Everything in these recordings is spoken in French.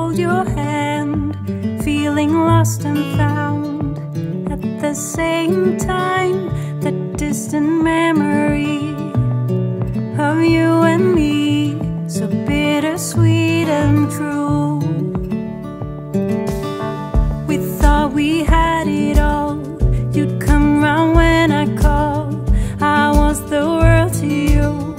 hold your hand, feeling lost and found. At the same time, the distant memory of you and me, so bittersweet and true. We thought we had it all, you'd come round when I called. I was the world to you,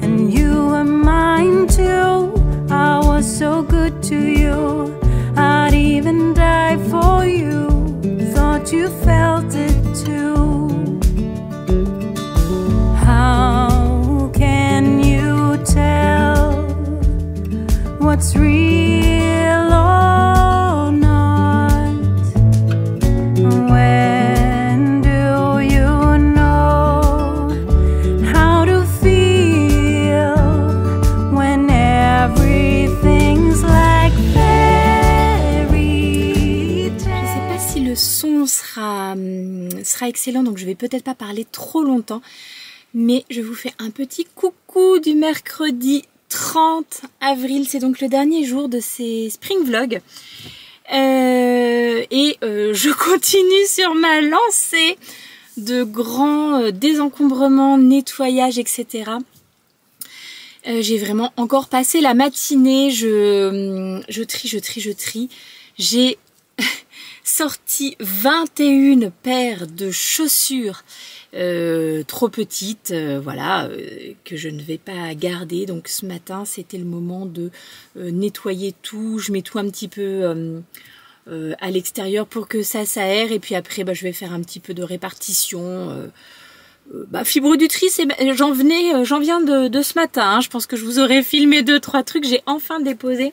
and you were mine too. I was so good to you, I'd even die for you. Thought you felt it too. How can you tell what's real or not? When do you know how to feel when everything's like fairy tale? Je sais pas si le son sera excellent, donc je vais peut-être pas parler trop longtemps, mais je vous fais un petit coucou du mercredi 30 avril, c'est donc le dernier jour de ces spring vlogs. Je continue sur ma lancée de grands désencombrements, nettoyage, etc. J'ai vraiment encore passé la matinée, je trie. J'ai sorti 21 paires de chaussures trop petites, voilà, que je ne vais pas garder. Donc ce matin, c'était le moment de nettoyer tout. Je mets tout un petit peu à l'extérieur pour que ça s'aère. Et puis après, je vais faire un petit peu de répartition. Fibre du tri, j'en viens de ce matin. Hein. Je pense que je vous aurais filmé 2-3 trucs. J'ai enfin déposé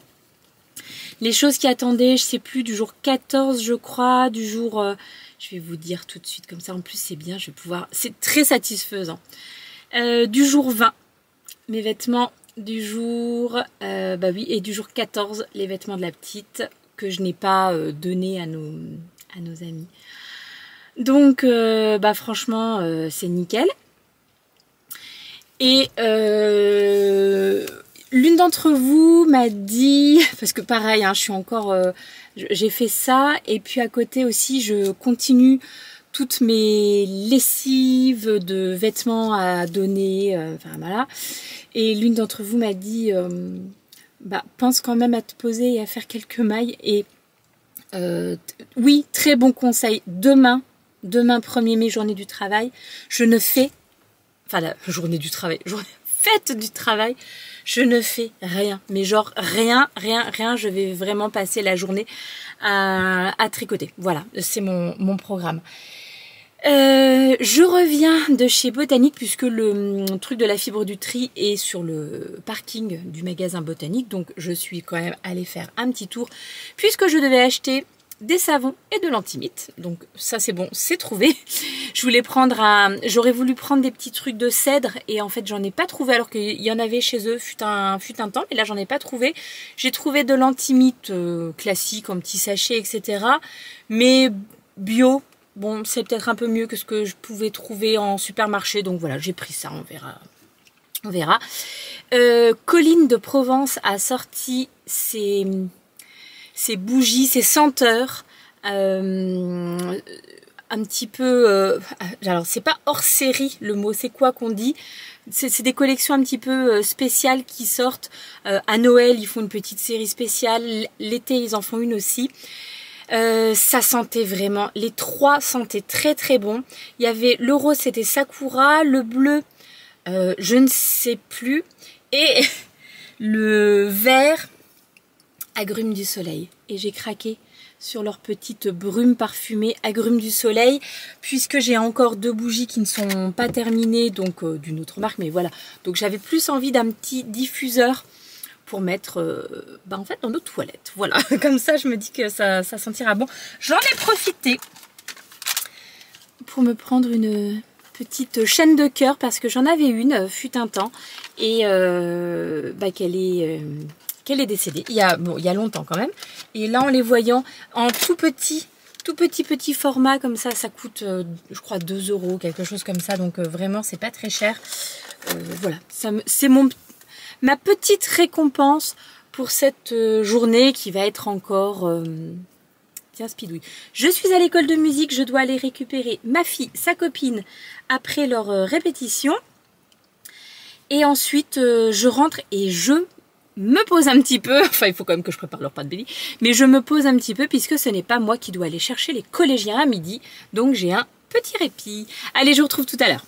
les choses qui attendaient, je sais plus, du jour 14 je crois, du jour... je vais vous dire tout de suite, comme ça en plus c'est bien, je vais pouvoir... C'est très satisfaisant. Du jour 20, mes vêtements du jour... oui, et du jour 14, les vêtements de la petite, que je n'ai pas donné à nos amis. Donc, franchement, c'est nickel. Et... l'une d'entre vous m'a dit, parce que pareil, hein, je suis encore, j'ai fait ça, et puis à côté aussi, je continue toutes mes lessives de vêtements à donner, enfin voilà. Et l'une d'entre vous m'a dit, pense quand même à te poser et à faire quelques mailles. Et oui, très bon conseil. Demain 1er mai, journée du travail, je ne fais, enfin la journée du travail, fête du travail, je ne fais rien, mais genre rien, je vais vraiment passer la journée à tricoter. Voilà, c'est mon programme. Je reviens de chez Botanique puisque le truc de la fibre du tri est sur le parking du magasin Botanique, donc je suis quand même allée faire un petit tour puisque je devais acheter des savons et de l'antimite, donc ça c'est bon, c'est trouvé. Je voulais j'aurais voulu prendre des petits trucs de cèdre et en fait j'en ai pas trouvé alors qu'il y en avait chez eux fut un temps, mais là j'en ai pas trouvé. J'ai trouvé de l'antimite classique en petits sachets, etc. Mais bio, bon c'est peut-être un peu mieux que ce que je pouvais trouver en supermarché, donc voilà, j'ai pris ça, on verra. Colline de Provence a sorti ses bougies, ces senteurs, un petit peu... alors, c'est pas hors série le mot, c'est quoi qu'on dit? C'est des collections un petit peu spéciales qui sortent. À Noël, ils font une petite série spéciale. L'été, ils en font une aussi. Ça sentait vraiment... Les trois sentaient très bon. Il y avait le rose, c'était Sakura. Le bleu, je ne sais plus. Et le vert... Agrumes du soleil, et j'ai craqué sur leur petite brume parfumée Agrumes du soleil, puisque j'ai encore 2 bougies qui ne sont pas terminées, donc d'une autre marque, mais voilà, donc j'avais plus envie d'un petit diffuseur pour mettre en fait dans nos toilettes, voilà, comme ça je me dis que ça sentira bon. J'en ai profité pour me prendre une petite chaîne de cœur, parce que j'en avais une, fut un temps, et qu'elle est décédée il y a longtemps quand même. Et là, en les voyant en tout petit format comme ça coûte, je crois, 2 €, quelque chose comme ça. Donc vraiment, c'est pas très cher. Voilà, c'est ma petite récompense pour cette journée qui va être encore... Tiens, Speedouille. Je suis à l'école de musique, je dois aller récupérer ma fille, sa copine, après leur répétition. Et ensuite, je rentre et je me pose un petit peu. Enfin, il faut quand même que je prépare leur pas de belly. Mais je me pose un petit peu puisque ce n'est pas moi qui dois aller chercher les collégiens à midi. Donc, j'ai un petit répit. Allez, je vous retrouve tout à l'heure.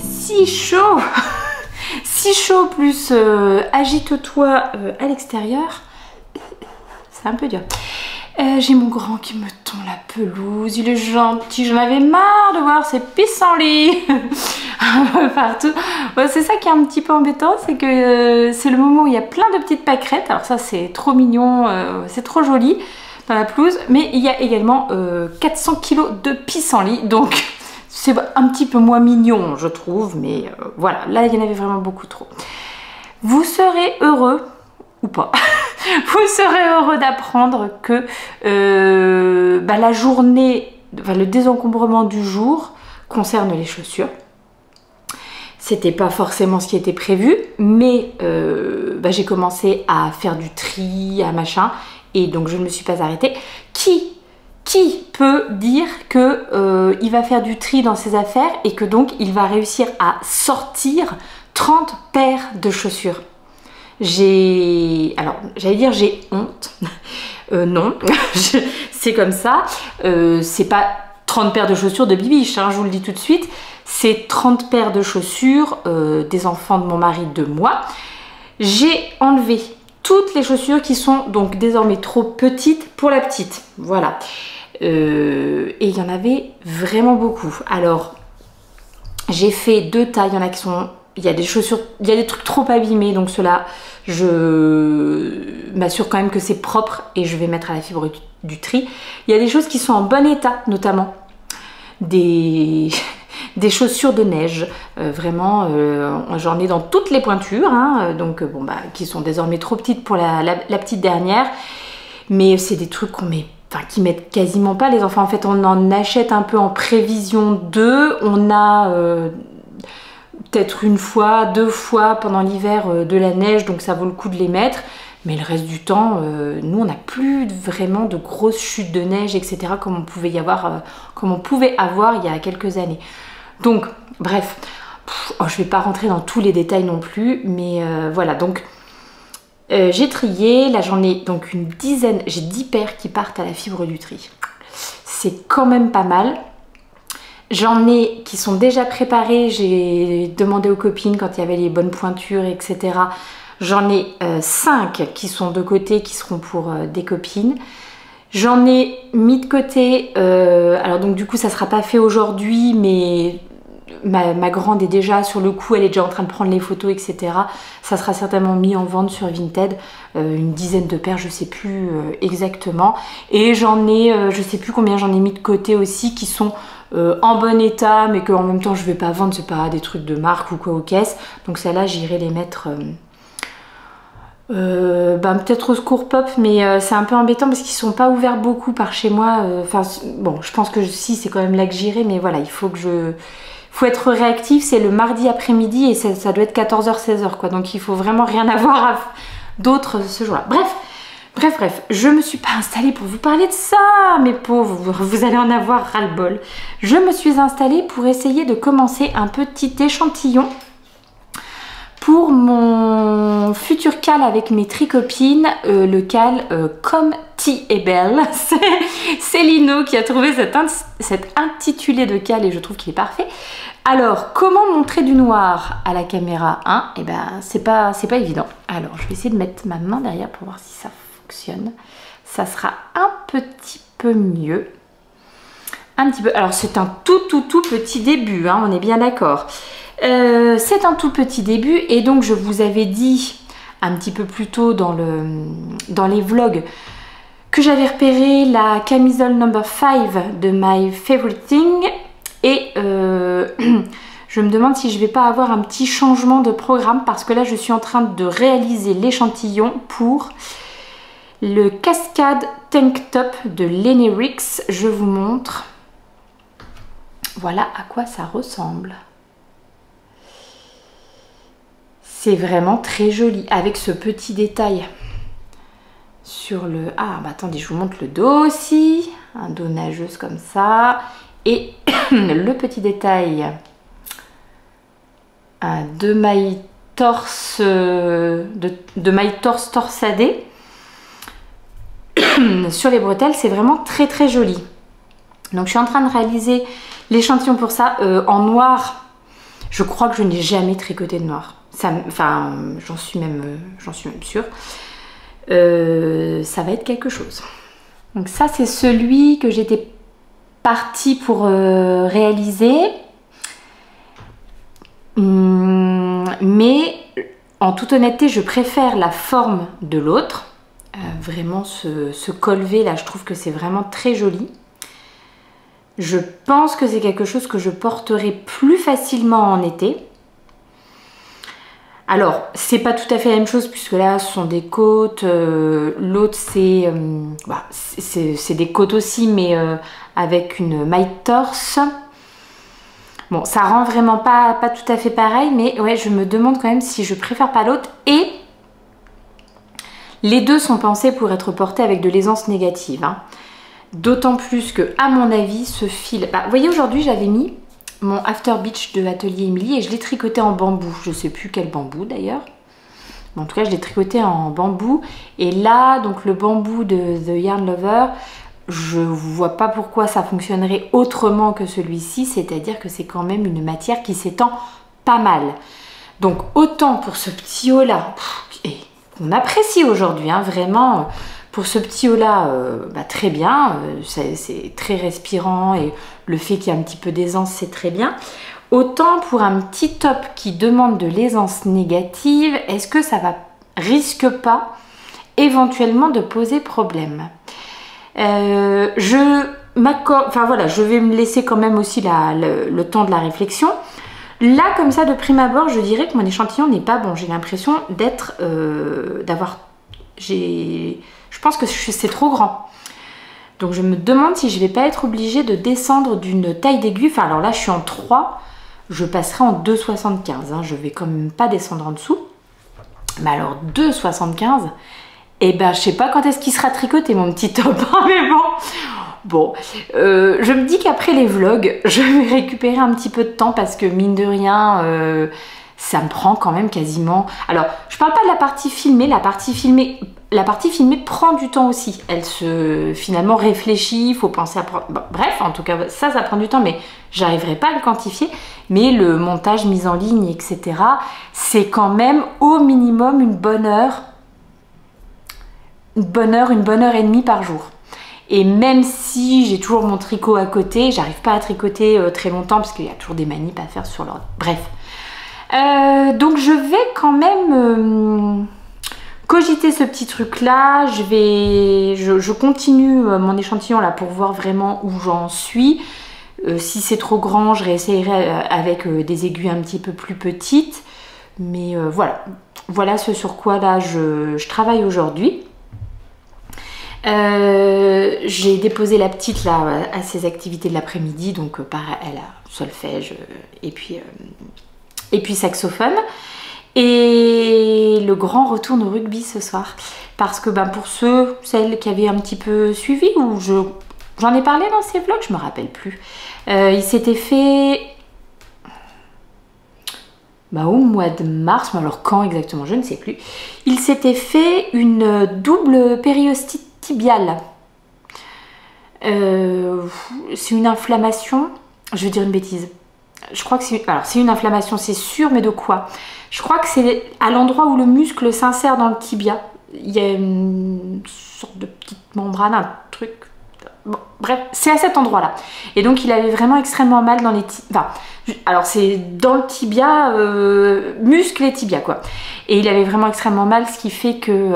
Si chaud, si chaud plus agite-toi à l'extérieur, c'est un peu dur. J'ai mon grand qui me tond la pelouse, il est gentil, j'en avais marre de voir ses pissenlits un peu partout. Ouais, c'est ça qui est un petit peu embêtant, c'est que c'est le moment où il y a plein de petites pâquerettes. Alors ça c'est trop mignon, c'est trop joli dans la pelouse, mais il y a également 400 kg de pissenlits, donc c'est un petit peu moins mignon je trouve, mais voilà, là il y en avait vraiment beaucoup trop. Vous serez heureux, ou pas, vous serez heureux d'apprendre que la journée, le désencombrement du jour concerne les chaussures. C'était pas forcément ce qui était prévu, mais j'ai commencé à faire du tri, à machin, et donc je ne me suis pas arrêtée. Qui peut dire que il va faire du tri dans ses affaires et que donc il va réussir à sortir 30 paires de chaussures? J'allais dire j'ai honte. Non, c'est comme ça. C'est pas 30 paires de chaussures de bibiche, hein, je vous le dis tout de suite. C'est 30 paires de chaussures des enfants de mon mari, de moi. J'ai enlevé toutes les chaussures qui sont donc désormais trop petites pour la petite. Voilà. Et il y en avait vraiment beaucoup. Alors, j'ai fait 2 tailles. Il y en a qui sont... Il y a des chaussures... Il y a des trucs trop abîmés. Donc ceux-là, je m'assure quand même que c'est propre et je vais mettre à la fibre du tri. Il y a des choses qui sont en bon état, notamment des chaussures de neige. Vraiment, j'en ai dans toutes les pointures. Hein, donc, qui sont désormais trop petites pour la petite dernière. Mais c'est des trucs qui mettent quasiment pas les enfants. En fait, on en achète un peu en prévision d'eux. On a peut-être 1 fois, 2 fois pendant l'hiver de la neige, donc ça vaut le coup de les mettre. Mais le reste du temps, nous, on n'a plus vraiment de grosses chutes de neige, etc. comme on pouvait avoir il y a quelques années. Donc, bref, je vais pas rentrer dans tous les détails non plus, mais voilà. Donc, j'ai trié, là j'en ai donc une dizaine, j'ai 10 paires qui partent à la fibre du tri. C'est quand même pas mal. J'en ai qui sont déjà préparées, j'ai demandé aux copines quand il y avait les bonnes pointures, etc. J'en ai 5 qui sont de côté, qui seront pour des copines. J'en ai mis de côté, alors donc du coup ça sera pas fait aujourd'hui, mais ma grande est déjà sur le coup, elle est déjà en train de prendre les photos, etc. Ça sera certainement mis en vente sur Vinted, une dizaine de paires, je sais plus exactement. Et j'en ai, je sais plus combien j'en ai mis de côté aussi, qui sont en bon état, mais qu'en même temps je vais pas vendre, c'est pas des trucs de marque ou quoi aux caisses. Donc celles-là, j'irai les mettre... peut-être au Secours Pop, mais c'est un peu embêtant parce qu'ils sont pas ouverts beaucoup par chez moi. Bon, je pense que si, c'est quand même là que j'irai, mais voilà, il faut être réactif. C'est le mardi après-midi et ça doit être 14h 16h quoi, donc il faut vraiment rien avoir d'autre ce jour-là. Bref, je me suis pas installée pour vous parler de ça, mes pauvres, vous allez en avoir ras-le-bol. Je me suis installée pour essayer de commencer un petit échantillon pour mon futur cal avec mes tricopines, le cal Comme Ti et Belle. C'est Lino qui a trouvé cet intitulé de cal et je trouve qu'il est parfait. Alors, comment montrer du noir à la caméra, hein? C'est pas évident. Alors, je vais essayer de mettre ma main derrière pour voir si ça fonctionne. ça sera un petit peu mieux. Un petit peu. Alors c'est un tout petit début, hein, on est bien d'accord. C'est un tout petit début et donc je vous avais dit un petit peu plus tôt dans les vlogs que j'avais repéré la camisole number 5 de My Favorite Thing et je me demande si je vais pas avoir un petit changement de programme parce que là je suis en train de réaliser l'échantillon pour le Cascade Tank Top de Lenny Rix. Je vous montre. Voilà à quoi ça ressemble. C'est vraiment très joli avec ce petit détail sur le... Ah, bah attendez, je vous montre le dos aussi. Un dos nageuse comme ça. Et le petit détail de maille torse, de maille torse torsadée sur les bretelles. C'est vraiment très joli. Donc je suis en train de réaliser l'échantillon pour ça en noir. Je crois que je n'ai jamais tricoté de noir. Enfin, j'en suis même sûre. Ça va être quelque chose. Donc ça, c'est celui que j'étais partie pour réaliser. Mais en toute honnêteté, je préfère la forme de l'autre. Vraiment, ce col V là, je trouve que c'est vraiment très joli. Je pense que c'est quelque chose que je porterai plus facilement en été. Alors, c'est pas tout à fait la même chose puisque là, ce sont des côtes. L'autre, c'est des côtes aussi, mais avec une maille torse. Bon, ça rend vraiment pas tout à fait pareil, mais ouais, je me demande quand même si je préfère pas l'autre. Et les deux sont pensés pour être portés avec de l'aisance négative, hein. D'autant plus que, à mon avis, ce fil... Bah, vous voyez, aujourd'hui, j'avais mis mon After Beach de Atelier Emily et je l'ai tricoté en bambou. Je sais plus quel bambou d'ailleurs. Mais en tout cas, je l'ai tricoté en bambou. Et là, donc le bambou de The Yarn Lover, je ne vois pas pourquoi ça fonctionnerait autrement que celui-ci. C'est-à-dire que c'est quand même une matière qui s'étend pas mal. Donc, autant pour ce petit haut-là, qu'on apprécie aujourd'hui, hein, vraiment... Pour ce petit haut là, très bien, c'est très respirant et le fait qu'il y ait un petit peu d'aisance, c'est très bien. Autant pour un petit top qui demande de l'aisance négative, est-ce que ça risque pas éventuellement de poser problème? Je vais me laisser quand même aussi le temps de la réflexion. Là, comme ça, de prime abord, je dirais que mon échantillon n'est pas bon. J'ai l'impression je pense que c'est trop grand. Donc je me demande si je vais pas être obligée de descendre d'une taille d'aiguille. Enfin alors là je suis en 3, je passerai en 2,75. Hein. Je vais quand même pas descendre en dessous. Mais alors 2,75, et ben je sais pas quand est-ce qu'il sera tricoté mon petit top. Mais bon, je me dis qu'après les vlogs, je vais récupérer un petit peu de temps parce que mine de rien, ça me prend quand même quasiment... Alors, je parle pas de la partie filmée, la partie filmée prend du temps aussi. Elle se finalement réfléchit, il faut penser à prendre... Bon, bref, en tout cas, ça prend du temps, mais j'arriverai pas à le quantifier. Mais le montage, mise en ligne, etc., c'est quand même au minimum une bonne heure et demie par jour. Et même si j'ai toujours mon tricot à côté, j'arrive pas à tricoter très longtemps parce qu'il y a toujours des manips à faire sur l'ordre. Bref. Donc je vais quand même cogiter ce petit truc là. Je continue mon échantillon là pour voir vraiment où j'en suis. Si c'est trop grand, je réessayerai avec des aiguilles un petit peu plus petites. Mais voilà ce sur quoi là je travaille aujourd'hui. J'ai déposé la petite là à ses activités de l'après-midi, donc elle a solfège et puis saxophone. Et le grand retourne au rugby ce soir. Parce que pour celles qui avaient un petit peu suivi, ou j'en ai parlé dans ces vlogs, je me rappelle plus. Il s'était fait au mois de mars, mais alors quand exactement, je ne sais plus. Il s'était fait une double périostite tibiale. C'est une inflammation, je vais dire une bêtise. Je crois que c'est une inflammation, c'est sûr, mais de quoi? Je crois que c'est à l'endroit où le muscle s'insère dans le tibia. il y a une sorte de petite membrane, un truc. Bon, bref, c'est à cet endroit-là. Et donc il avait vraiment extrêmement mal dans les tibias. Enfin, alors c'est dans le tibia, muscle et tibia quoi. Et il avait vraiment extrêmement mal, ce qui fait que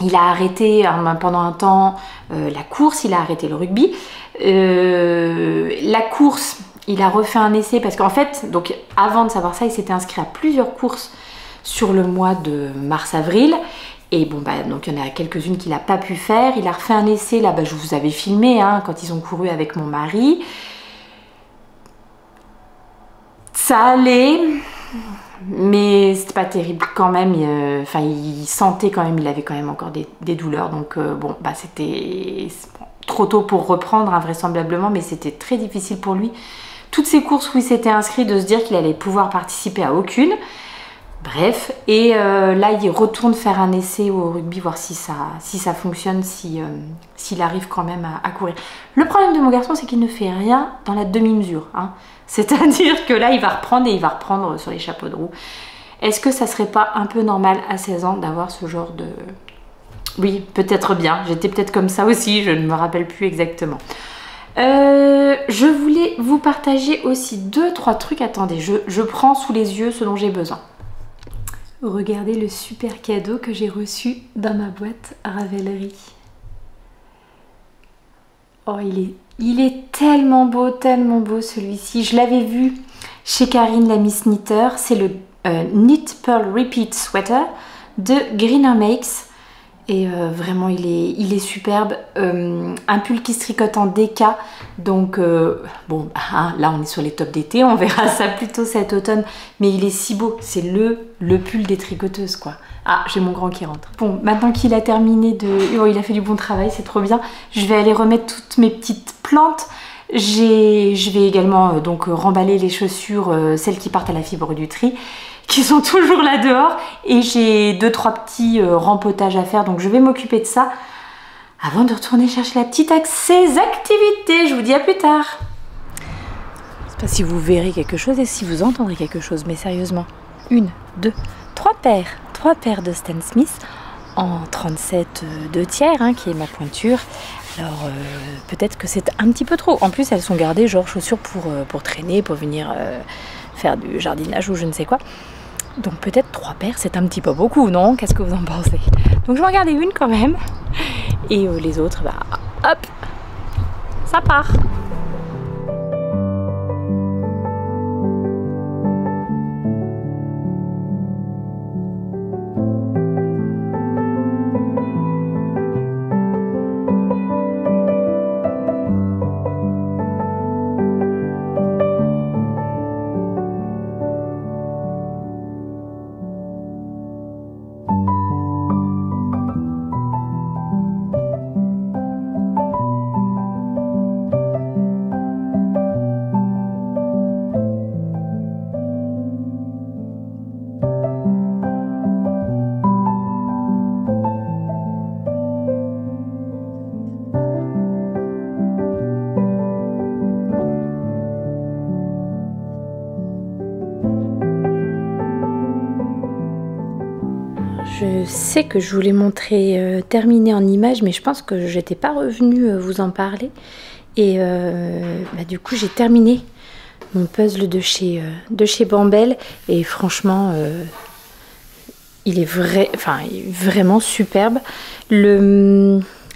il a arrêté pendant un temps la course, il a arrêté le rugby. La course, il a refait un essai parce qu'en fait, donc avant de savoir ça, il s'était inscrit à plusieurs courses sur le mois de mars-avril. Et bon, bah, donc il y en a quelques-unes qu'il n'a pas pu faire. Il a refait un essai, là, bah, je vous avais filmé hein, quand ils ont couru avec mon mari. Ça allait, mais c'était pas terrible quand même. Enfin, il sentait quand même, il avait quand même encore des douleurs. Donc bon, bah, c'était trop tôt pour reprendre, invraisemblablement, mais c'était très difficile pour lui. Toutes ces courses où il s'était inscrit, de se dire qu'il allait pouvoir participer à aucune. Bref, et là il retourne faire un essai au rugby, voir si ça fonctionne, s'il arrive quand même à courir. Le problème de mon garçon, c'est qu'il ne fait rien dans la demi-mesure. Hein. C'est-à-dire que là, il va reprendre et il va reprendre sur les chapeaux de roue. Est-ce que ça serait pas un peu normal à 16 ans d'avoir ce genre de... Oui, peut-être bien. J'étais peut-être comme ça aussi, je ne me rappelle plus exactement. Je voulais vous partager aussi 2-3 trucs. Attendez, je prends sous les yeux ce dont j'ai besoin. Regardez le super cadeau que j'ai reçu dans ma boîte Ravelry. Oh, il est tellement beau celui-ci. Je l'avais vu chez Karine, la Miss Knitter. C'est le Knit Pearl Repeat Sweater de Greener Makes. Et vraiment, il est superbe. Un pull qui se tricote en DK. Donc, bon, hein, là, on est sur les tops d'été. On verra ça plutôt cet automne. Mais il est si beau. C'est le pull des tricoteuses, quoi. Ah, j'ai mon grand qui rentre. Bon, maintenant qu'il a terminé de... Oh, il a fait du bon travail, c'est trop bien. Je vais aller remettre toutes mes petites plantes. Je vais également donc remballer les chaussures, celles qui partent à la fibre du tri, qui sont toujours là dehors, et j'ai 2-3 petits rempotages à faire, donc je vais m'occuper de ça avant de retourner chercher la petite à ses activités. Je vous dis à plus tard. Je sais pas si vous verrez quelque chose et si vous entendrez quelque chose, mais sérieusement, 1, 2, 3 paires de Stan Smith en 37 2/3, hein, qui est ma pointure. Alors peut-être que c'est un petit peu trop. En plus, elles sont gardées genre chaussures pour traîner, pour venir faire du jardinage ou je ne sais quoi. Donc peut-être 3 paires, c'est un petit peu beaucoup, non? Qu'est-ce que vous en pensez? Donc je vais en garder une quand même. Et les autres, bah hop, ça part. Je sais que je voulais montrer terminé en image, mais je pense que j'étais pas revenue vous en parler. Et bah, du coup, j'ai terminé mon puzzle de chez Bambel. Et franchement, il est vraiment superbe.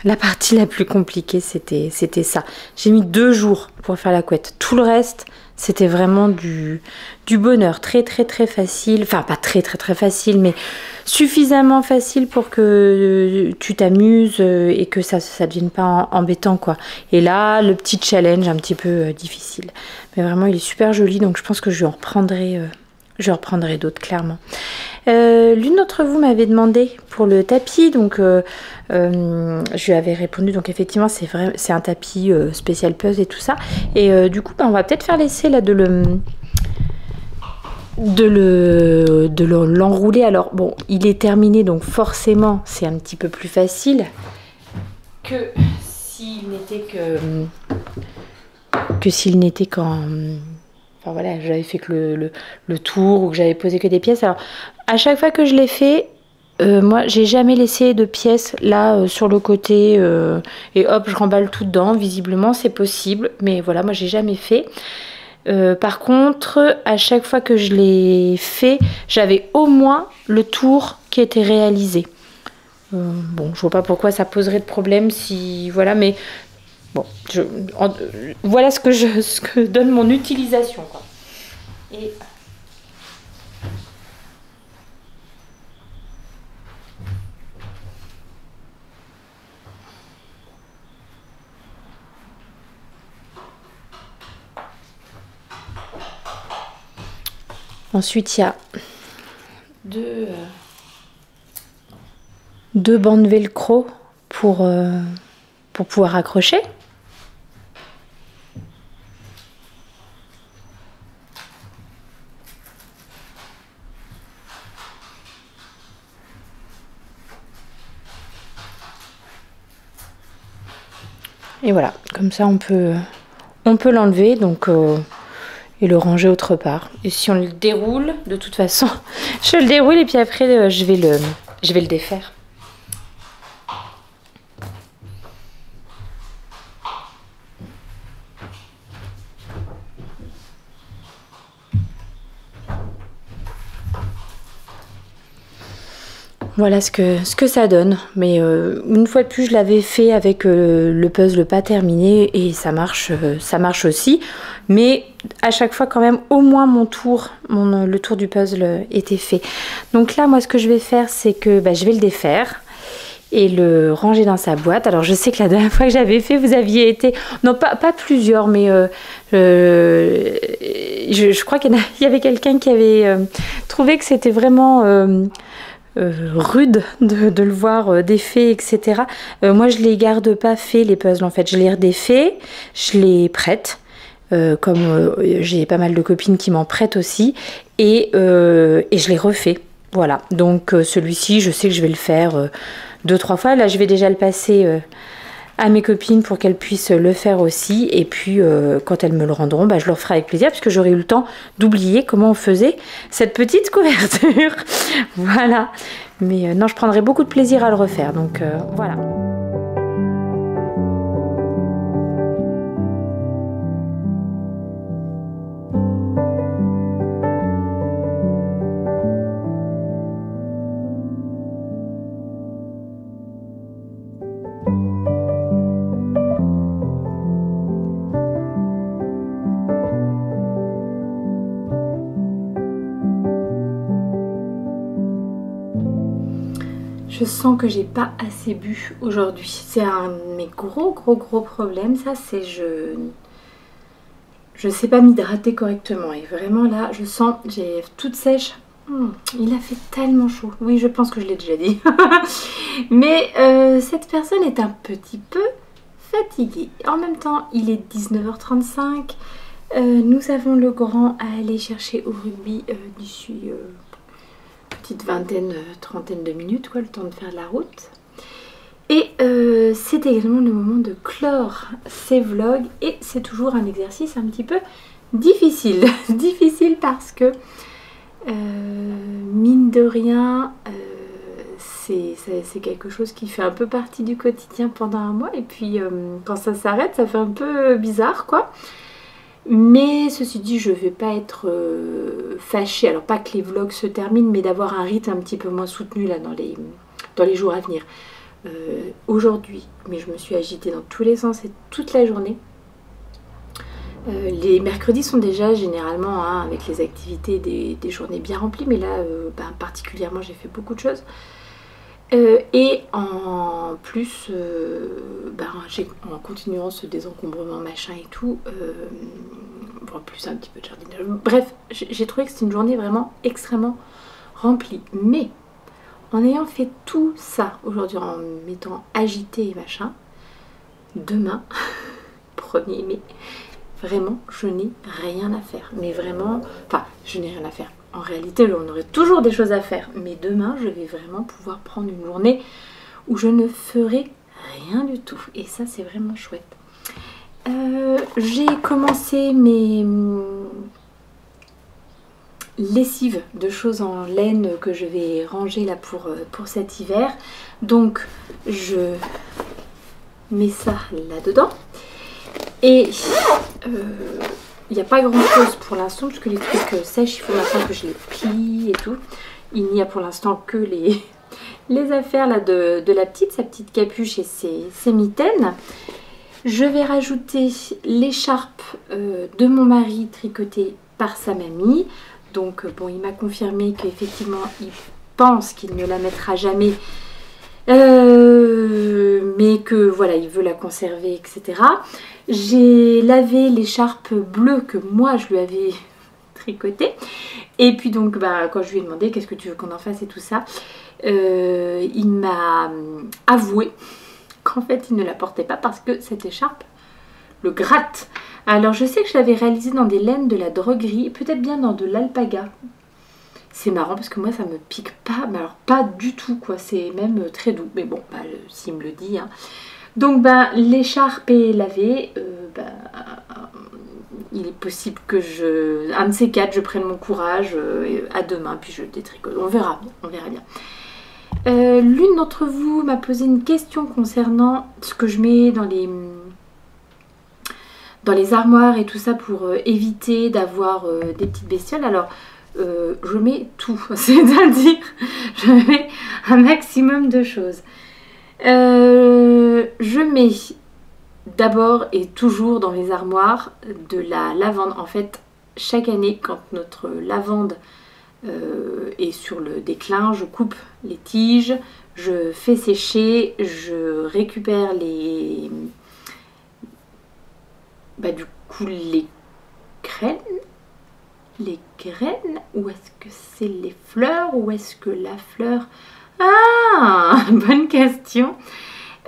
La partie la plus compliquée, c'était ça. J'ai mis 2 jours pour faire la couette. Tout le reste, c'était vraiment du bonheur. Très facile. Enfin, pas très facile, mais suffisamment facile pour que tu t'amuses et que ça devienne pas embêtant, quoi. Et là, le petit challenge un petit peu difficile. Mais vraiment, il est super joli, donc je pense que je en reprendrai d'autres, clairement. L'une d'entre vous m'avait demandé pour le tapis, donc je lui avais répondu, donc effectivement c'est un tapis spécial puzzle et tout ça, et du coup on va peut-être faire l'essai là de l'enrouler. Alors bon, il est terminé, donc forcément c'est un petit peu plus facile que s'il n'était qu'en... Enfin voilà, j'avais fait que le tour, ou que j'avais posé que des pièces. Alors à chaque fois que je l'ai fait, moi j'ai jamais laissé de pièces là sur le côté et hop je remballe tout dedans. Visiblement c'est possible, mais voilà, moi j'ai jamais fait. Par contre, à chaque fois que je l'ai fait, j'avais au moins le tour qui était réalisé. Bon, je vois pas pourquoi ça poserait de problème si voilà, mais bon, voilà ce que donne mon utilisation, quoi. Et ensuite, il y a deux bandes velcro pour pouvoir accrocher. Et voilà, comme ça on peut l'enlever donc et le ranger autre part. Et si on le déroule, de toute façon, je le déroule et puis après je vais le défaire. Voilà ce que ça donne, mais une fois de plus je l'avais fait avec le puzzle pas terminé et ça marche aussi, mais à chaque fois quand même au moins le tour du puzzle était fait. Donc là moi ce que je vais faire c'est que je vais le défaire et le ranger dans sa boîte. Alors je sais que la dernière fois que j'avais fait vous aviez été, non pas plusieurs, mais je crois qu'il y avait quelqu'un qui avait trouvé que c'était vraiment rude de le voir défait, etc. Moi je les garde pas fait les puzzles en fait, je les redéfais, je les prête comme j'ai pas mal de copines qui m'en prêtent aussi et je les refais. Voilà, donc celui-ci je sais que je vais le faire 2-3 fois. Là je vais déjà le passer à mes copines pour qu'elles puissent le faire aussi, et puis quand elles me le rendront, je leur ferai avec plaisir puisque j'aurai eu le temps d'oublier comment on faisait cette petite couverture. Voilà, mais non, je prendrai beaucoup de plaisir à le refaire, donc voilà. Je sens que j'ai pas assez bu aujourd'hui. C'est un de mes gros problèmes, ça, c'est je sais pas m'hydrater correctement. Et vraiment là, je sens, j'ai toute sèche. Il a fait tellement chaud. Oui, je pense que je l'ai déjà dit. Mais cette personne est un petit peu fatiguée. En même temps, il est 19h35. Nous avons le grand à aller chercher au rugby d'ici... petite vingtaine, trentaine de minutes, quoi, le temps de faire de la route. Et c'est également le moment de clore ces vlogs, et c'est toujours un exercice un petit peu difficile. Difficile parce que, mine de rien, c'est quelque chose qui fait un peu partie du quotidien pendant un mois, et puis quand ça s'arrête, ça fait un peu bizarre, quoi. Mais ceci dit, je vais pas être fâchée, alors pas que les vlogs se terminent, mais d'avoir un rythme un petit peu moins soutenu là dans les jours à venir. Aujourd'hui, mais je me suis agitée dans tous les sens et toute la journée. Les mercredis sont déjà généralement avec les activités des journées bien remplies, mais là particulièrement j'ai fait beaucoup de choses. Et en plus, en continuant ce désencombrement machin et tout, en plus un petit peu de jardinage. Bref, j'ai trouvé que c'était une journée vraiment extrêmement remplie. Mais en ayant fait tout ça aujourd'hui, en m'étant agitée et machin, demain, 1er mai, vraiment, je n'ai rien à faire. Mais vraiment, enfin, je n'ai rien à faire. En réalité, on aurait toujours des choses à faire. Mais demain, je vais vraiment pouvoir prendre une journée où je ne ferai rien du tout. Et ça, c'est vraiment chouette. J'ai commencé lessive de choses en laine que je vais ranger là pour cet hiver. Donc je mets ça là-dedans. Et il n'y a pas grand chose pour l'instant parce que les trucs sèchent, il faut maintenant que je les plie et tout. Il n'y a pour l'instant que les affaires là de la petite, sa petite capuche et ses mitaines. Je vais rajouter l'écharpe de mon mari tricotée par sa mamie. Donc bon, il m'a confirmé qu'effectivement il pense qu'il ne la mettra jamais. Mais que voilà, il veut la conserver, etc. J'ai lavé l'écharpe bleue que moi je lui avais tricotée. Et puis donc quand je lui ai demandé qu'est-ce que tu veux qu'on en fasse et tout ça, il m'a avoué qu'en fait il ne la portait pas parce que cette écharpe le gratte. Alors je sais que je l'avais réalisé dans des laines de la droguerie, peut-être bien dans de l'alpaga. C'est marrant parce que moi ça me pique pas, mais alors pas du tout quoi, c'est même très doux. Mais bon, s'il me le dit. Hein. Donc l'écharpe est lavée, il est possible que un de ces quatre, je prenne mon courage à demain, puis je détricote. On verra bien. L'une d'entre vous m'a posé une question concernant ce que je mets dans les armoires et tout ça pour éviter d'avoir des petites bestioles. Alors je mets tout, c'est-à-dire je mets un maximum de choses. Je mets d'abord et toujours dans les armoires de la lavande. En fait, chaque année, quand notre lavande est sur le déclin, je coupe les tiges, je fais sécher, je récupère les graines, ou est-ce que c'est les fleurs, ou est-ce que la fleur... Ah, bonne question.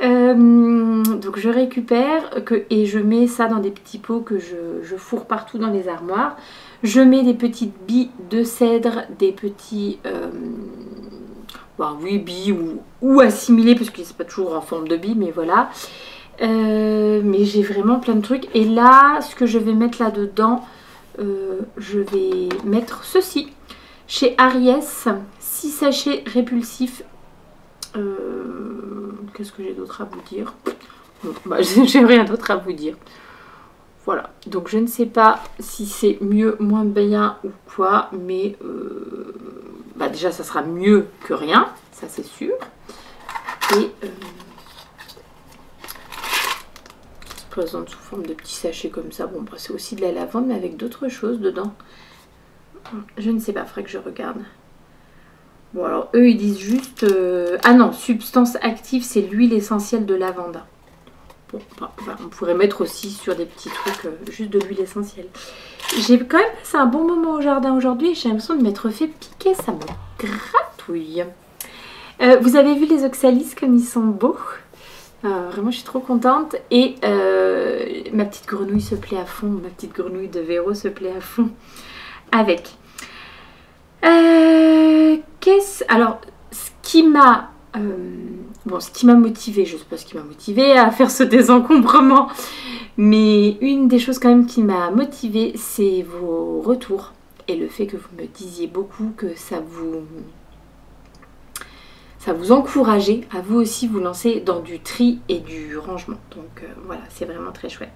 Donc je récupère et je mets ça dans des petits pots que je fourre partout dans les armoires. Je mets des petites billes de cèdre, des petits billes ou assimilés, parce que c'est pas toujours en forme de billes, mais voilà. Mais j'ai vraiment plein de trucs. Et là, ce que je vais mettre là-dedans, je vais mettre ceci. Chez Aries, 6 sachets répulsifs. Qu'est-ce que j'ai d'autre à vous dire? J'ai rien d'autre à vous dire. Voilà, donc je ne sais pas si c'est mieux, moins bien ou quoi, mais déjà ça sera mieux que rien, ça c'est sûr. Et ça se présente sous forme de petits sachets comme ça. Bon, c'est aussi de la lavande, mais avec d'autres choses dedans. Je ne sais pas, il faudrait que je regarde. Bon, alors eux ils disent juste... Ah non, substance active, c'est l'huile essentielle de lavande. Bon, on pourrait mettre aussi sur des petits trucs juste de l'huile essentielle. J'ai quand même passé un bon moment au jardin aujourd'hui. J'ai l'impression de m'être fait piquer, ça me gratouille. Vous avez vu les oxalis comme ils sont beaux. Vraiment, je suis trop contente. Et ma petite grenouille se plaît à fond. Ma petite grenouille de Véro se plaît à fond avec. Alors, ce qui m'a motivée, je ne sais pas ce qui m'a motivée à faire ce désencombrement, mais une des choses quand même qui m'a motivée, c'est vos retours et le fait que vous me disiez beaucoup que ça vous encourageait à vous aussi vous lancer dans du tri et du rangement. Donc voilà, c'est vraiment très chouette.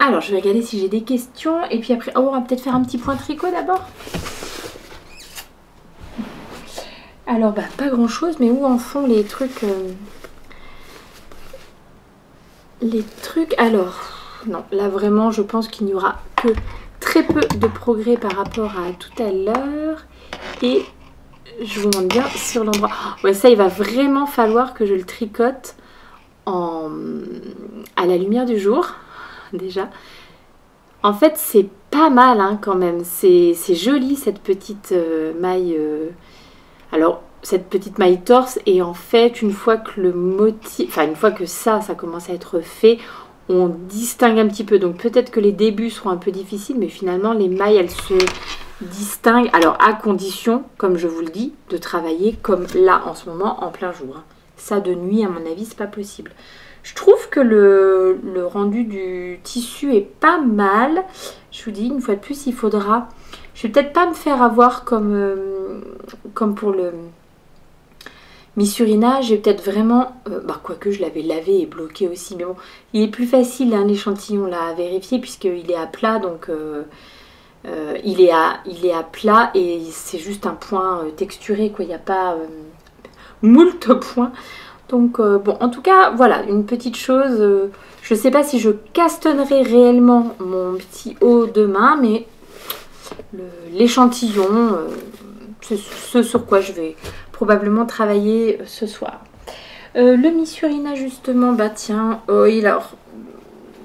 Alors, je vais regarder si j'ai des questions. Et puis après, on va peut-être faire un petit point tricot d'abord. Alors, pas grand-chose. Mais où en font les trucs alors, non. Là, vraiment, je pense qu'il n'y aura que très peu de progrès par rapport à tout à l'heure. Et je vous montre bien sur l'endroit. Ouais, ça, il va vraiment falloir que je le tricote à la lumière du jour. Déjà, en fait c'est pas mal hein, quand même, c'est joli cette petite maille, alors cette petite maille torse, et en fait une fois que le motif, une fois que ça commence à être fait, on distingue un petit peu, donc peut-être que les débuts seront un peu difficiles, mais finalement les mailles elles se distinguent, alors à condition, comme je vous le dis, de travailler comme là en ce moment en plein jour, hein. ça de nuit, à mon avis, c'est pas possible. Je trouve que le rendu du tissu est pas mal. Je vous dis, une fois de plus, il faudra... Je vais peut-être pas me faire avoir comme pour le Misurina. J'ai peut-être vraiment... quoique je l'avais lavé et bloqué aussi. Mais bon, il est plus facile, hein, l'échantillon là, à vérifier puisqu'il est à plat. Donc, il est à plat et c'est juste un point texturé, quoi. Il n'y a pas moult points. Donc, bon, en tout cas, voilà, une petite chose. Je ne sais pas si je castonnerai réellement mon petit haut demain, mais l'échantillon, c'est ce sur quoi je vais probablement travailler ce soir. Le Misurina, justement, bah tiens, alors,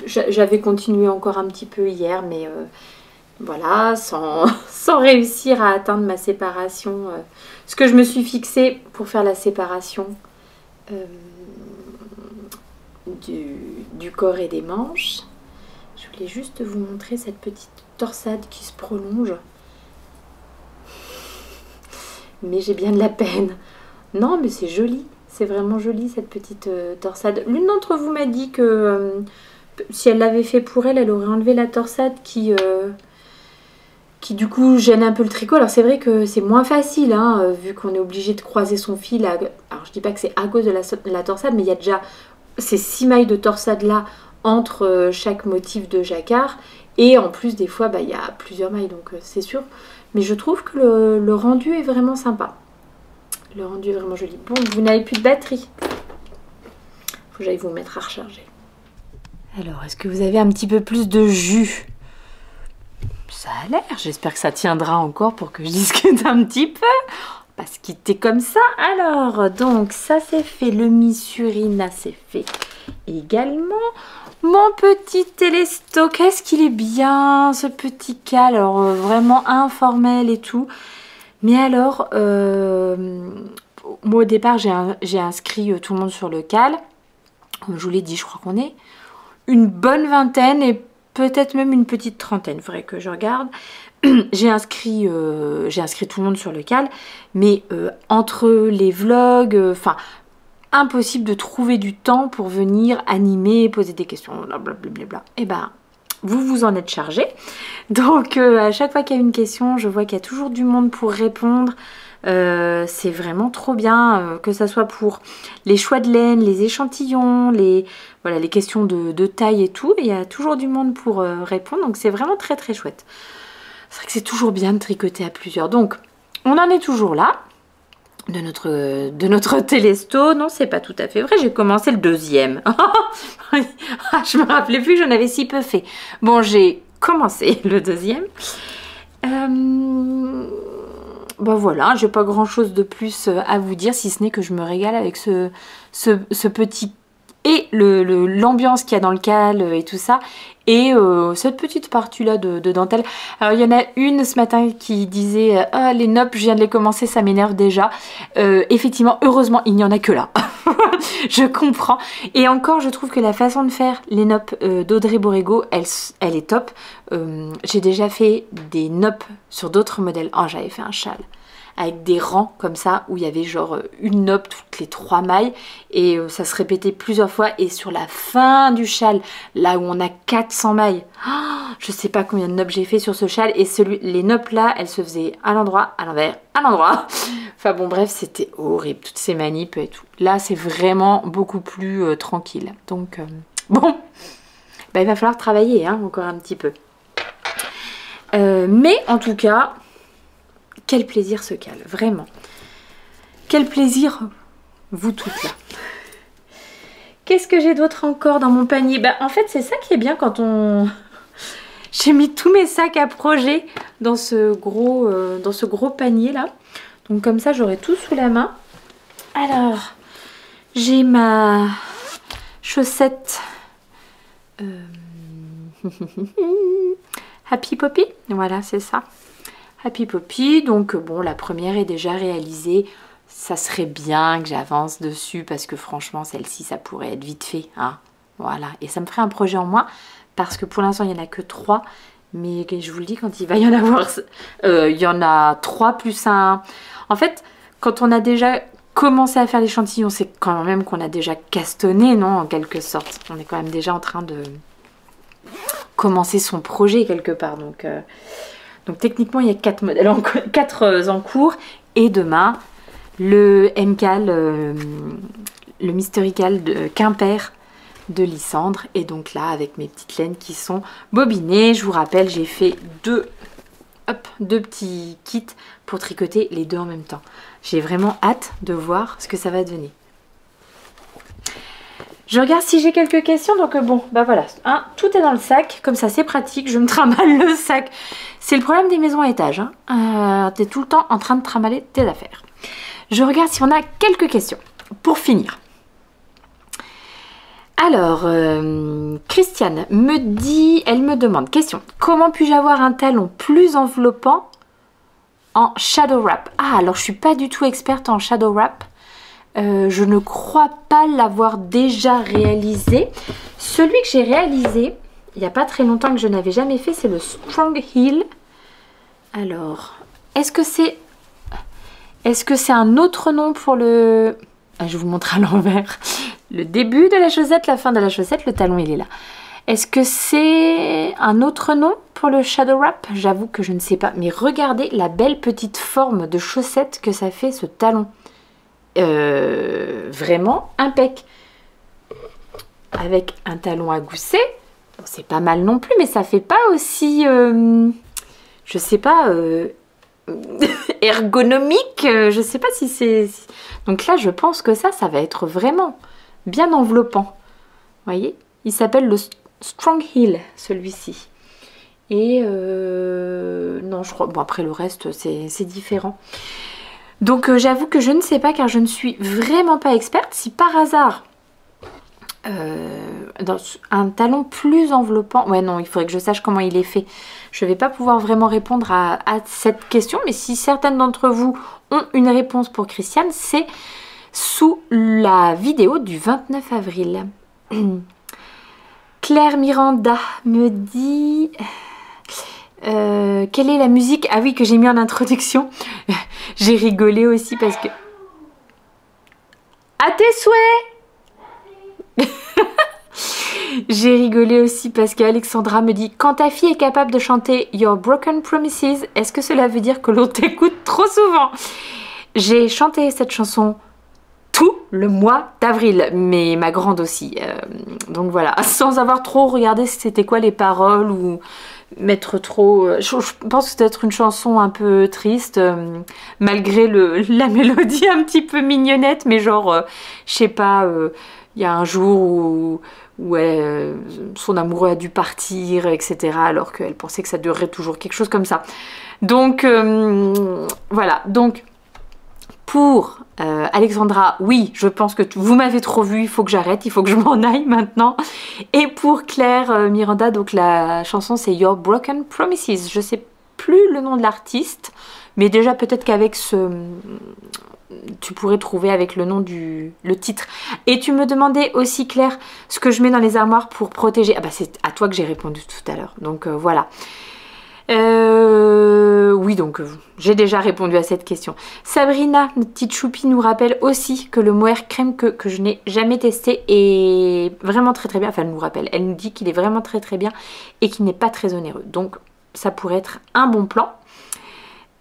j'avais continué encore un petit peu hier, mais voilà, sans réussir à atteindre ma séparation. Ce que je me suis fixé pour faire la séparation du corps et des manches. Je voulais juste vous montrer cette petite torsade qui se prolonge. Mais j'ai bien de la peine. Non, mais c'est joli. C'est vraiment joli cette petite torsade. L'une d'entre vous m'a dit que si elle l'avait fait pour elle, elle aurait enlevé la torsade qui du coup gêne un peu le tricot. Alors c'est vrai que c'est moins facile, hein, vu qu'on est obligé de croiser son fil. Alors je dis pas que c'est à cause de la torsade, mais il y a déjà ces 6 mailles de torsade là entre chaque motif de jacquard. Et en plus des fois, il y a plusieurs mailles, donc c'est sûr. Mais je trouve que le rendu est vraiment sympa. Le rendu est vraiment joli. Bon, vous n'avez plus de batterie. Faut que j'aille vous mettre à recharger. Alors, est-ce que vous avez un petit peu plus de jus? Ça a l'air. J'espère que ça tiendra encore pour que je discute un petit peu. Pas se quitter comme ça. Alors, donc, ça c'est fait. Le Misurina, c'est fait également. Mon petit Telesto, qu'est-ce qu'il est bien, ce petit cal. Alors, vraiment informel et tout. Mais alors, moi au départ, j'ai inscrit tout le monde sur le cal. Comme je vous l'ai dit, je crois qu'on est une bonne vingtaine et peut-être même une petite trentaine. Il faudrait que je regarde. J'ai inscrit tout le monde sur le cal. Mais entre les vlogs, impossible de trouver du temps pour venir animer, poser des questions, blablabla. Et ben, vous en êtes chargé. Donc, à chaque fois qu'il y a une question, je vois qu'il y a toujours du monde pour répondre. C'est vraiment trop bien, que ça soit pour les choix de laine, les échantillons, les questions de taille et tout. Il y a toujours du monde pour répondre, donc c'est vraiment très très chouette. C'est vrai que c'est toujours bien de tricoter à plusieurs. Donc, on en est toujours là. De notre Telesto. Non, c'est pas tout à fait vrai. J'ai commencé le deuxième. Je me rappelais plus que j'en avais si peu fait. Bon, j'ai commencé le deuxième. Voilà, j'ai pas grand chose de plus à vous dire, si ce n'est que je me régale avec ce petit... Et l'ambiance qu'il y a dans le cal et tout ça. Et cette petite partie là de dentelle. Alors il y en a une ce matin qui disait ah, les noppes, je viens de les commencer, ça m'énerve déjà. Effectivement, heureusement il n'y en a que là. Je comprends. Et encore, je trouve que la façon de faire les noppes d'Audrey Borrego, elle est top. J'ai déjà fait des noppes sur d'autres modèles. Oh, j'avais fait un châle avec des rangs comme ça où il y avait genre une noppe toutes les 3 mailles et ça se répétait plusieurs fois. Et sur la fin du châle, là où on a 400 mailles, je sais pas combien de noppes j'ai fait sur ce châle. Et les noppes là, elles se faisaient à l'endroit, à l'envers, à l'endroit. Enfin bon, bref, c'était horrible, toutes ces manips et tout. Là, c'est vraiment beaucoup plus tranquille. Donc, bon, il va falloir travailler hein, encore un petit peu. Mais en tout cas... Quel plaisir ce cal, vraiment. Quel plaisir, vous toutes là. Qu'est-ce que j'ai d'autre encore dans mon panier? En fait, c'est ça qui est bien quand on... J'ai mis tous mes sacs à projet dans ce gros panier là. Donc comme ça, j'aurai tout sous la main. Alors, j'ai ma chaussette Happy Poppy. Voilà, c'est ça. Happy Poppy, donc bon, la première est déjà réalisée. Ça serait bien que j'avance dessus parce que franchement, celle-ci, ça pourrait être vite fait. Hein. Voilà, et ça me ferait un projet en moins parce que pour l'instant, il n'y en a que 3. Mais je vous le dis, quand il va y en avoir, il y en a 3 plus un. En fait, quand on a déjà commencer à faire l'échantillon, c'est quand même qu'on a déjà castonné, non, en quelque sorte. On est quand même déjà en train de commencer son projet quelque part. Donc techniquement, il y a 4 modèles, 4 en cours. Et demain, le MCAL, le Mysterical de Quimper de Lysandre. Et donc là, avec mes petites laines qui sont bobinées. Je vous rappelle, j'ai fait deux petits kits pour tricoter les deux en même temps. J'ai vraiment hâte de voir ce que ça va donner. Je regarde si j'ai quelques questions. Donc bon, bah voilà, hein, tout est dans le sac. Comme ça, c'est pratique. Je me trimballe le sac. C'est le problème des maisons à étage. Hein. T'es tout le temps en train de trimballer tes affaires. Je regarde si on a quelques questions. Pour finir. Alors, Christiane me dit, elle me demande, question, comment puis-je avoir un talon plus enveloppant en shadow wrap? Ah, alors je suis pas du tout experte en shadow wrap. Je ne crois pas l'avoir déjà réalisé. Celui que j'ai réalisé, il n'y a pas très longtemps que je n'avais jamais fait, c'est le Strong Heel. Alors, est-ce que c'est un autre nom pour le... Ah, je vous montre à l'envers. Le début de la chaussette, la fin de la chaussette, le talon il est là. Est-ce que c'est un autre nom pour le shadow wrap? J'avoue que je ne sais pas. Mais regardez la belle petite forme de chaussette que ça fait ce talon. Vraiment impec. Avec un talon à gousset, bon, c'est pas mal non plus, mais ça fait pas aussi, je sais pas, ergonomique. Je sais pas si c'est... Donc là, je pense que ça va être vraiment bien enveloppant. Vous voyez, il s'appelle le Strong Heel, celui-ci. Et non, je crois... Bon, après le reste, c'est différent. Donc j'avoue que je ne sais pas, car je ne suis vraiment pas experte. Si par hasard, dans un talon plus enveloppant... Ouais, non, il faudrait que je sache comment il est fait. Je ne vais pas pouvoir vraiment répondre à cette question. Mais si certaines d'entre vous ont une réponse pour Christiane, c'est sous la vidéo du 29 avril. Claire Miranda me dit... quelle est la musique? Ah oui, que j'ai mis en introduction. J'ai rigolé aussi parce que... À tes souhaits. J'ai rigolé aussi parce qu'Alexandra me dit: quand ta fille est capable de chanter Your Broken Promises, est-ce que cela veut dire que l'on t'écoute trop souvent? J'ai chanté cette chanson tout le mois d'avril, mais ma grande aussi. Donc voilà, sans avoir trop regardé c'était quoi les paroles ou mettre trop... Je pense que c'est peut-être une chanson un peu triste, malgré la mélodie un petit peu mignonnette, mais genre, je sais pas, il y a un jour où son amoureux a dû partir, etc. Alors qu'elle pensait que ça durerait toujours, quelque chose comme ça. Donc, voilà. Donc, pour Alexandra, oui, je pense que vous m'avez trop vu, il faut que j'arrête, il faut que je m'en aille maintenant. Et pour Claire Miranda, donc la chanson c'est Your Broken Promises. Je sais plus le nom de l'artiste, mais déjà peut-être qu'avec tu pourrais trouver avec le nom le titre. Et tu me demandais aussi, Claire, ce que je mets dans les armoires pour protéger. Ah bah c'est à toi que j'ai répondu tout à l'heure, donc voilà. Oui, donc j'ai déjà répondu à cette question. Sabrina, notre petite choupie, nous rappelle aussi que le mohair crème que je n'ai jamais testé est vraiment très très bien. Enfin, elle nous rappelle, elle nous dit qu'il est vraiment très très bien et qu'il n'est pas très onéreux. Donc ça pourrait être un bon plan.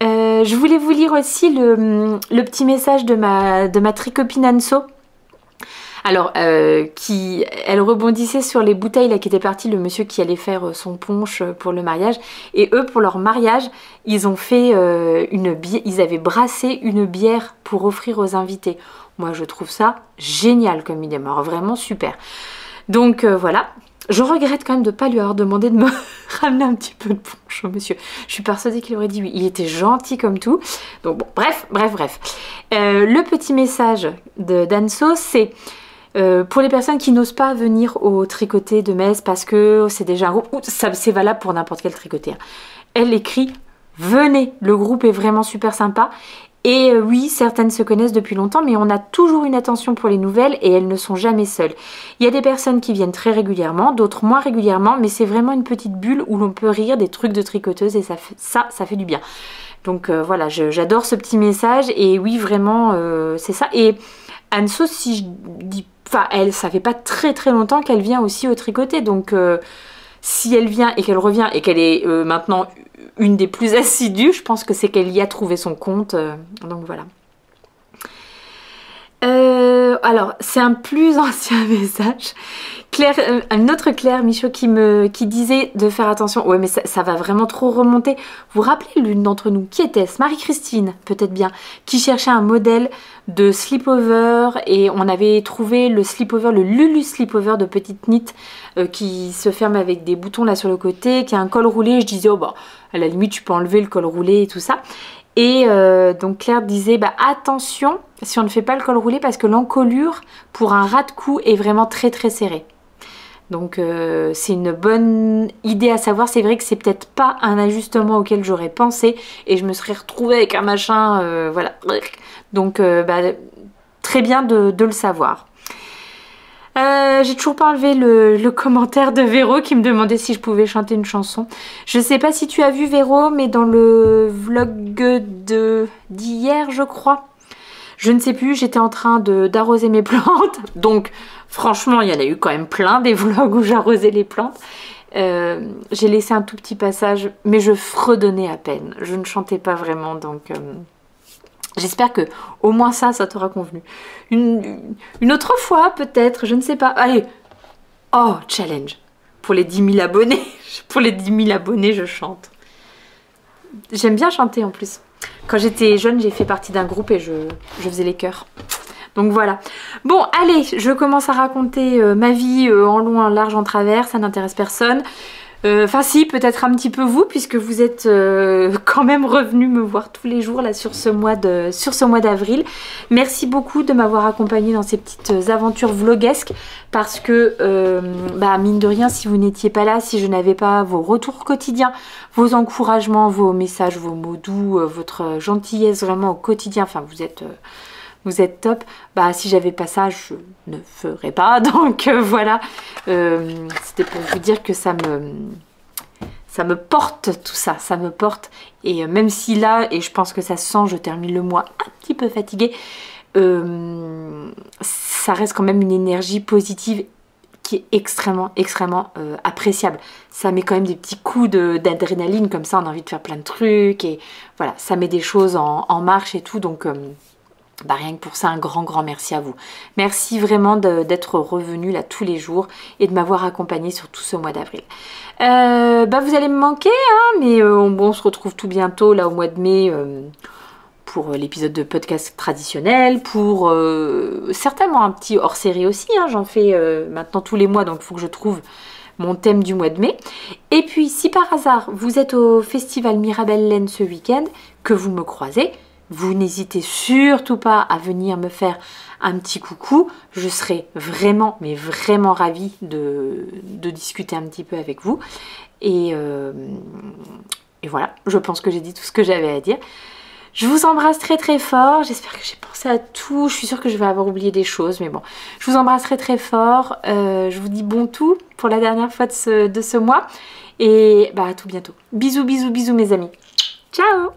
Je voulais vous lire aussi le petit message de ma tricopine Anso. Alors, elle rebondissait sur les bouteilles là qui étaient parties, le monsieur qui allait faire son punch pour le mariage. Et eux, pour leur mariage, ils ont fait ils avaient brassé une bière pour offrir aux invités. Moi, je trouve ça génial comme idée, alors vraiment super. Donc voilà. Je regrette quand même de ne pas lui avoir demandé de me ramener un petit peu de punch au monsieur. Je suis persuadée qu'il aurait dit oui. Il était gentil comme tout. Donc bon, bref. Le petit message d'Anso, c'est... pour les personnes qui n'osent pas venir au tricoté de Metz parce que c'est déjà un groupe, c'est valable pour n'importe quel tricoté. Hein. Elle écrit: venez, le groupe est vraiment super sympa. Et oui, certaines se connaissent depuis longtemps, mais on a toujours une attention pour les nouvelles et elles ne sont jamais seules. Il y a des personnes qui viennent très régulièrement, d'autres moins régulièrement, mais c'est vraiment une petite bulle où l'on peut rire des trucs de tricoteuse et ça fait du bien. Donc voilà, j'adore ce petit message et oui vraiment c'est ça. Et Anso, si je dis, enfin elle, ça fait pas très longtemps qu'elle vient aussi au tricoter, donc si elle vient et qu'elle revient et qu'elle est maintenant une des plus assidues, je pense que c'est qu'elle y a trouvé son compte, donc voilà. Alors, c'est un plus ancien message. Claire, une autre Claire Michaud qui disait de faire attention. Ouais, mais ça va vraiment trop remonter. Vous vous rappelez l'une d'entre nous? Qui était-ce? Marie-Christine, peut-être bien, qui cherchait un modèle de slipover et on avait trouvé le slipover, le Lulu slipover de petite knit qui se ferme avec des boutons là sur le côté, qui a un col roulé. Je disais, oh bah, à la limite, tu peux enlever le col roulé et tout ça. Et donc Claire disait bah, attention si on ne fait pas le col roulé parce que l'encolure pour un ras de cou est vraiment très serré. Donc c'est une bonne idée à savoir. C'est vrai que c'est peut-être pas un ajustement auquel j'aurais pensé et je me serais retrouvée avec un machin, voilà. Donc bah, très bien de le savoir. J'ai toujours pas enlevé le commentaire de Véro qui me demandait si je pouvais chanter une chanson. Je sais pas si tu as vu Véro, mais dans le vlog d'hier je crois, je ne sais plus, j'étais en train d'arroser mes plantes. Donc franchement il y en a eu quand même plein des vlogs où j'arrosais les plantes. J'ai laissé un tout petit passage mais je fredonnais à peine, je ne chantais pas vraiment donc... J'espère que au moins ça t'aura convenu. Une autre fois peut-être, je ne sais pas. Allez, oh, challenge. Pour les 10 000 abonnés, pour les 10 000 abonnés, je chante. J'aime bien chanter en plus. Quand j'étais jeune, j'ai fait partie d'un groupe et je faisais les chœurs. Donc voilà. Bon, allez, je commence à raconter ma vie en long, en large, en travers. Ça n'intéresse personne. Enfin si, peut-être un petit peu vous, puisque vous êtes quand même revenus me voir tous les jours là sur ce mois d'avril. Merci beaucoup de m'avoir accompagnée dans ces petites aventures vloguesques, parce que bah, mine de rien, si vous n'étiez pas là, si je n'avais pas vos retours quotidiens, vos encouragements, vos messages, vos mots doux, votre gentillesse vraiment au quotidien, enfin vous êtes top. Bah si j'avais pas ça, je ne ferais pas. Donc voilà, c'était pour vous dire que ça me porte tout ça, ça me porte. Et même si là, et je pense que ça se sent, je termine le mois un petit peu fatiguée, ça reste quand même une énergie positive qui est extrêmement appréciable. Ça met quand même des petits coups d'adrénaline, comme ça on a envie de faire plein de trucs. Et voilà, ça met des choses en marche et tout. Donc... bah rien que pour ça, un grand merci à vous. Merci vraiment d'être revenu là tous les jours et de m'avoir accompagné sur tout ce mois d'avril. Bah vous allez me manquer, hein, mais bon, on se retrouve tout bientôt là au mois de mai pour l'épisode de podcast traditionnel, pour certainement un petit hors-série aussi, hein, j'en fais maintenant tous les mois, donc il faut que je trouve mon thème du mois de mai. Et puis si par hasard vous êtes au festival Mirabelle-Laine ce week-end, que vous me croisez, vous n'hésitez surtout pas à venir me faire un petit coucou. Je serai vraiment, mais vraiment ravie de discuter un petit peu avec vous. Et voilà, je pense que j'ai dit tout ce que j'avais à dire. Je vous embrasse très fort. J'espère que j'ai pensé à tout. Je suis sûre que je vais avoir oublié des choses, mais bon. Je vous embrasse très fort. Je vous dis bon tout pour la dernière fois de ce mois. Et bah à tout bientôt. Bisous mes amis. Ciao.